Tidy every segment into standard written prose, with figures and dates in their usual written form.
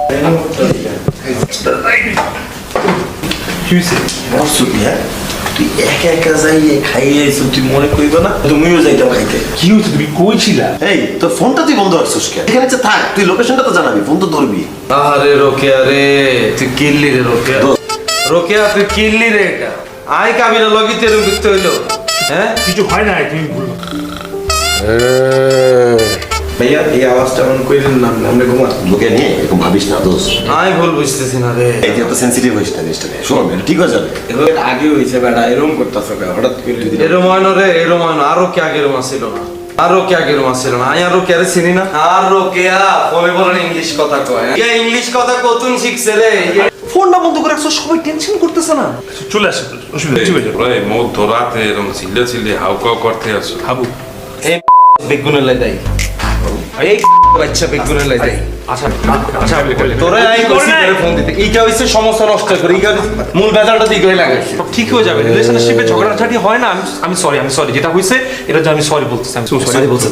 কি হয়েছে? তুই একা একা যাইয়ে খাইয়েছো, তুই মনে করিবা না তুমিও যাইতাম খাইতে। কি হয়েছে? তুমি কই ছিলা? এই তোর ফোনটা তুই বন্ধ রাখছিস কেন? এখানে যে থাক, তুই লোকেশনটা তো জানাবি, ফোন তো ধরবি। আরে রোকেয়া রে, তুই কিল্লি রে রোকেয়া। রোকেয়া তুই কিল্লি রে, এটা আই কাবিলা লগিতে এরকম দেখতে হইলো। হ্যাঁ কিছু হয় না, তুমি ভুলো। ভাইয়া এই আওয়াজটা অন কইলেন না, আমরা ঘুমা লোকে নিয়ে এরকম ভাবিস না দোষ। আমি ভুল বুঝতেছি না রে। এই যে এত সেনসিটিভ হইস না জিনিসটা নিয়ে। শোন ঠিক হয়ে যাবে। এর আগে হইছে বেটা, এরকম করতেছ কেন হঠাৎ করে? এরম হয় না রে, এরম হয় না। আরো কে আগের মাস ছিল না, আরো কে আগের মাস ছিল না। আমি আরো কে চিনি না। আর রোকেয়া ফোনে বলেন ইংলিশ কথা কয়। ইংলিশ কথা কতুন শিখছে রে। ফোনটা বন্ধ করে রাখছো, সবাই টেনশন করতেছে না। চলে আসো, অসুবিধা চলে যাও। মধ্যরাতে এরকম চিল্লা চিল্লি হাউকাউ করতে আছো। হাবু এই বেগুনের লাই দেয়, এই বাচ্চা বেগুনের লাই দেয়। আচ্ছা আচ্ছা, তোরে আই কইছি তোরে ফোন দিতে। এইটা হইছে সমস্যা নষ্ট করে, এইটা মূল বেজালটা দিকে লাগাইছে। সব ঠিক হয়ে যাবে। রিলেশনশিপে ঝগড়াঝাটি হয় না। আমি সরি, যেটা হইছে এটা যে আমি সরি বলতেছি। আমি সরি বলছি,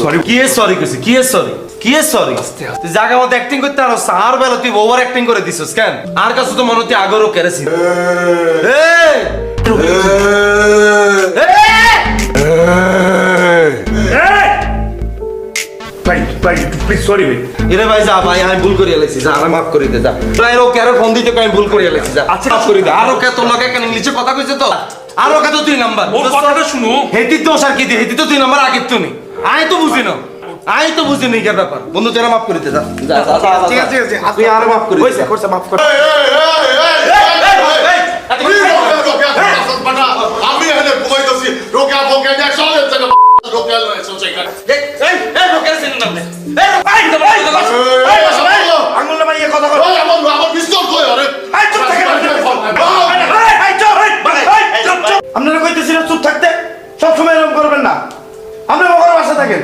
সরি। কি এর সরি কইছি? কি এর সরি? কি এর সরি? তুই জায়গা মতো অ্যাক্টিং করতে আর আর বেলা তুই ওভার অ্যাক্টিং করে দিছস কেন? আর কাছে তো মনে হচ্ছে আগরও কেরেছি। এই প্লিজ সরি ভাই। এরে ভাই যা ভাই, আমি ভুল করে এলাইছি, যা আমায় মাফ করে দে যা। প্রায় ও কেন ফোন দিতে আমি ভুল করে এলাইছি, যা আচ্ছা মাফ করে দে। আরো কে তোর লগে কেন ইংলিশে কথা কইছে তো? আরো কে তো 2 নাম্বার ওর কথাটা শুনো। হেতি দোষ আর কি দি, হেতি তো 2 নাম্বার আগে তো নি। আই তো বুঝি না, আই তো বুঝি না এর ব্যাপার। বন্ধু তোরা মাফ করে দে যা। ঠিক আছে তুই আরো মাফ করে দে। কইছে করছে মাফ কর। আমি এখানে ঘুমাইতেছি, রোকেয়া ফোকেয়া নিয়ে চলে জায়গা রোকেয়া লয়েছে সেখানে। এই রোকের সিন না দে। আঙ্গুল না মাইয়ে কথা কর। আমার পিস্তল কই? আরে চুপ থাকেন। আপনারা কইতেছি না চুপ থাকতে? সব সময় এরকম করবেন না। আপনি ওখানে বাসা থাকেন,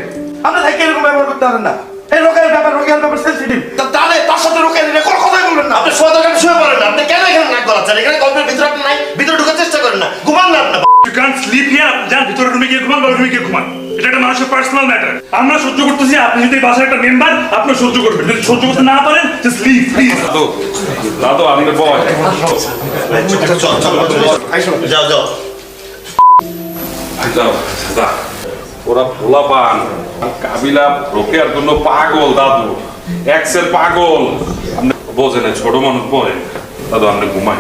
আপনি থাকি এরকম ব্যবহার করতে পারেন না। এই রোকের ব্যাপার সেন্সিটিভ। তাহলে তার সাথে রোকেয়া নিয়ে কোনো কথাই বলবেন না। আপনি সোজা শুয়ে পড়েন না। আপনি কেন এখানে নাক গলাচ্ছেন? এখানে গল্পের ভিতরে আপনি নাই, ভিতরে ঢোকার চেষ্টা করেন না। ঘুমান না আপনি। You can't sleep here. যান ভিতরে রুমে গিয়ে ঘুমান, রুমে গিয়ে ঘুমান। এটা একটা মানুষের পার্সোনাল ম্যাটার। আমরা সহ্য করতেছি, আপনি যদি বাসার একটা মেম্বার, আপনি সহ্য করবেন। যদি সহ্য করতে না পারেন, জাস্ট লিভ প্লিজ। দাদু আমি বয় যাও যাও। যাও যা। ওরা পোলা পান কাবিলা রোকেয়ার জন্য পাগল দাদু, এক্সের পাগল। আপনি বোঝেন ছোট মানুষ পড়েন দাদু, আপনি ঘুমাই।